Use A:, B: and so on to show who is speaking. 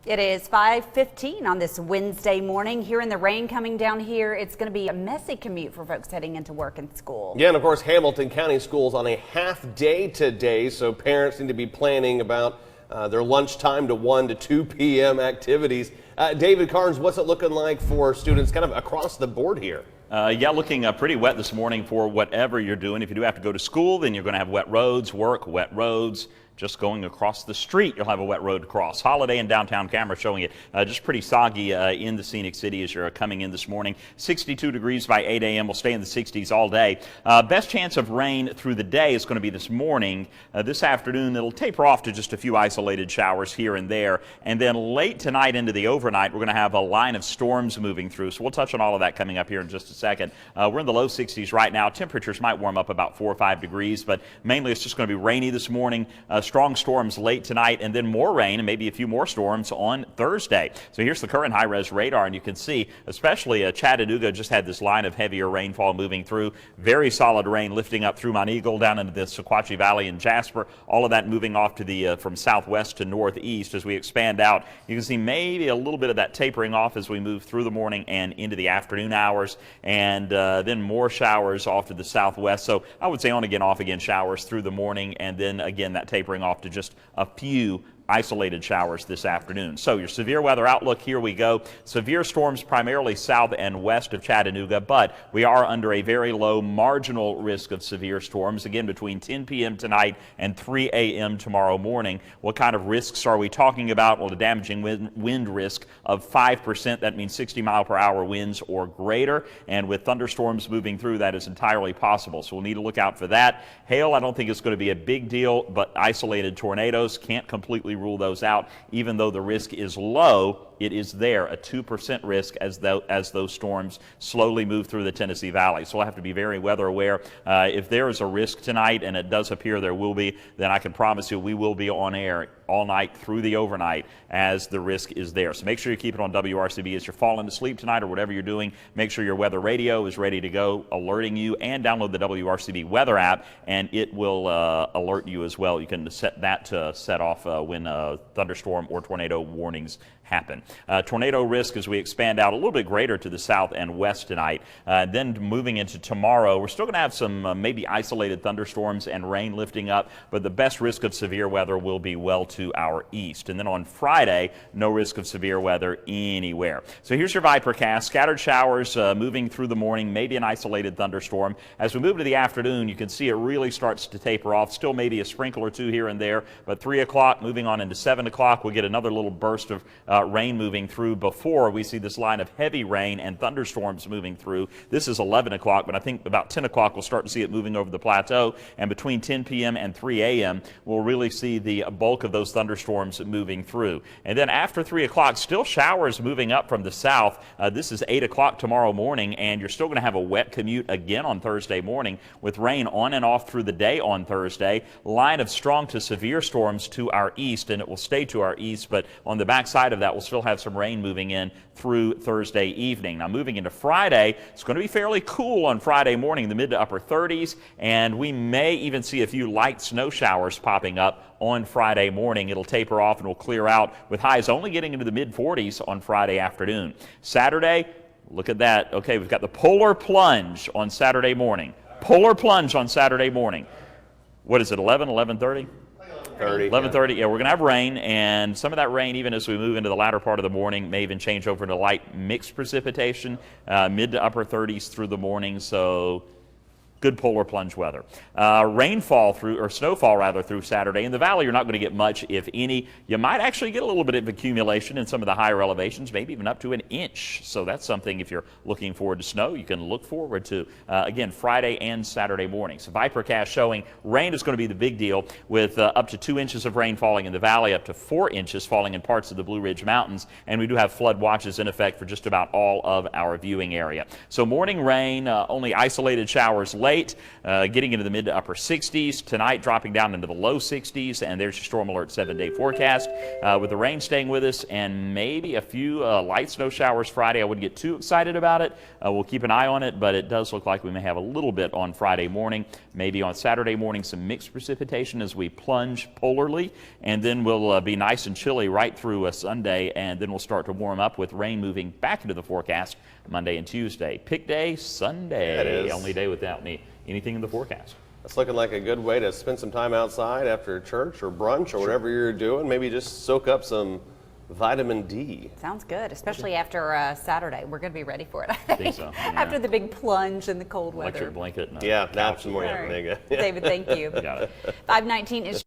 A: It is 5:15 on this Wednesday morning. Hearing the rain coming down here, it's going to be a messy commute for folks heading into work and school.
B: Yeah, and of course, Hamilton County Schools on a half day today, so parents need to be planning about their lunchtime to 1 to 2 p.m. activities. David Karnes, what's it looking like for students kind of across the board here?
C: Yeah, looking pretty wet this morning for whatever you're doing. If you do have to go to school, then you're going to have wet roads, work, wet roads. Just going across the street, you'll have a wet road to cross. Holiday and downtown camera showing it just pretty soggy in the scenic city as you're coming in this morning. 62 degrees by 8 a.m. We'll stay in the 60s all day. Best chance of rain through the day is going to be this morning. This afternoon, it'll taper off to just a few isolated showers here and there. And then late tonight into the overnight, we're going to have a line of storms moving through. So we'll touch on all of that coming up here in just a second. We're in the low 60s right now. Temperatures might warm up about 4 or 5 degrees, but mainly it's just going to be rainy this morning. Strong storms late tonight, and then more rain and maybe a few more storms on Thursday. So here's the current high-res radar, and you can see, especially Chattanooga just had this line of heavier rainfall moving through. Very solid rain lifting up through Mount Eagle down into the Sequatchie Valley and Jasper. All of that moving off to the from southwest to northeast as we expand out. You can see maybe a little bit of that tapering off as we move through the morning and into the afternoon hours, and then more showers off to the southwest. So I would say on again, off again showers through the morning, and then again that tapering off to just a few isolated showers this afternoon. So your severe weather outlook, here we go. Severe storms primarily south and west of Chattanooga, but we are under a very low marginal risk of severe storms, again between 10 p.m. tonight and 3 a.m. tomorrow morning. What kind of risks are we talking about? Well, the damaging wind risk of 5%. That means 60 mile per hour winds or greater, and with thunderstorms moving through, that is entirely possible. So we'll need to look out for that. Hail, I don't think it's going to be a big deal, but isolated tornadoes, can't completely rule those out. Even though the risk is low, it is there, a 2% risk as those storms slowly move through the Tennessee Valley. So we'll have to be very weather aware. If there is a risk tonight, and it does appear there will be, then I can promise you we will be on air all night through the overnight as the risk is there. So make sure you keep it on WRCB as you're falling asleep tonight or whatever you're doing. Make sure your weather radio is ready to go, alerting you, and download the WRCB weather app, and it will alert you as well. You can set that to set off when thunderstorm or tornado warnings happen. Tornado risk as we expand out a little bit greater to the south and west tonight. Then moving into tomorrow, we're still going to have some maybe isolated thunderstorms and rain lifting up, but the best risk of severe weather will be well to our east. And then on Friday, no risk of severe weather anywhere. So here's your Vipercast. Scattered showers moving through the morning, maybe an isolated thunderstorm. As we move to the afternoon, you can see it really starts to taper off. Still maybe a sprinkle or two here and there, but 3 o'clock moving on into 7 o'clock, we'll get another little burst of rain moving through before we see this line of heavy rain and thunderstorms moving through. This is 11 o'clock, but I think about 10 o'clock we'll start to see it moving over the plateau, and between 10 p.m. and 3 a.m. we'll really see the bulk of those thunderstorms moving through. And then after 3 o'clock, still showers moving up from the south. This is 8 o'clock tomorrow morning, and you're still going to have a wet commute again on Thursday morning with rain on and off through the day on Thursday. Line of strong to severe storms to our east, and it will stay to our east, but on the backside of that we'll still have some rain moving in through Thursday evening. Now moving into Friday, it's going to be fairly cool on Friday morning, the mid to upper 30s, and we may even see a few light snow showers popping up on Friday morning. It'll taper off and will clear out with highs only getting into the mid 40s on Friday afternoon. Saturday, look at that. Okay, we've got the polar plunge on Saturday morning. Polar plunge on Saturday morning. What is it, 11:30? 11:30. Yeah, we're going to have rain, and some of that rain, even as we move into the latter part of the morning, may even change over to light mixed precipitation, mid to upper 30s through the morning. So good polar plunge weather. Rainfall through, or snowfall rather, through Saturday. In the valley, you're not going to get much, if any. You might actually get a little bit of accumulation in some of the higher elevations, maybe even up to an inch. So that's something, if you're looking forward to snow, you can look forward to. Again, Friday and Saturday morning. So Vipercast showing rain is going to be the big deal, with up to 2 inches of rain falling in the valley, up to 4 inches falling in parts of the Blue Ridge Mountains, and we do have flood watches in effect for just about all of our viewing area. So morning rain, only isolated showers late, getting into the mid to upper 60s. Tonight dropping down into the low 60s, and there's your storm alert 7-day forecast. With the rain staying with us and maybe a few light snow showers Friday, I wouldn't get too excited about it. We'll keep an eye on it, but it does look like we may have a little bit on Friday morning. Maybe on Saturday morning some mixed precipitation as we plunge polarly, and then we'll be nice and chilly right through Sunday, and then we'll start to warm up with rain moving back into the forecast Monday and Tuesday. Pick day Sunday,
B: It is.
C: only day without anything in the forecast.
B: That's looking like a good way to spend some time outside after church or brunch or whatever you're doing. Maybe just soak up some vitamin D.
A: Sounds good, especially after Saturday. We're going to be ready for it, I think.
C: so, yeah.
A: After the big plunge in the cold weather.
C: Electric blanket. And a
B: Yeah,
C: couch.
B: nap some more.
A: All
B: Yeah,
A: right.
B: there you go.
A: David, thank you.
C: Got it.
A: 519 is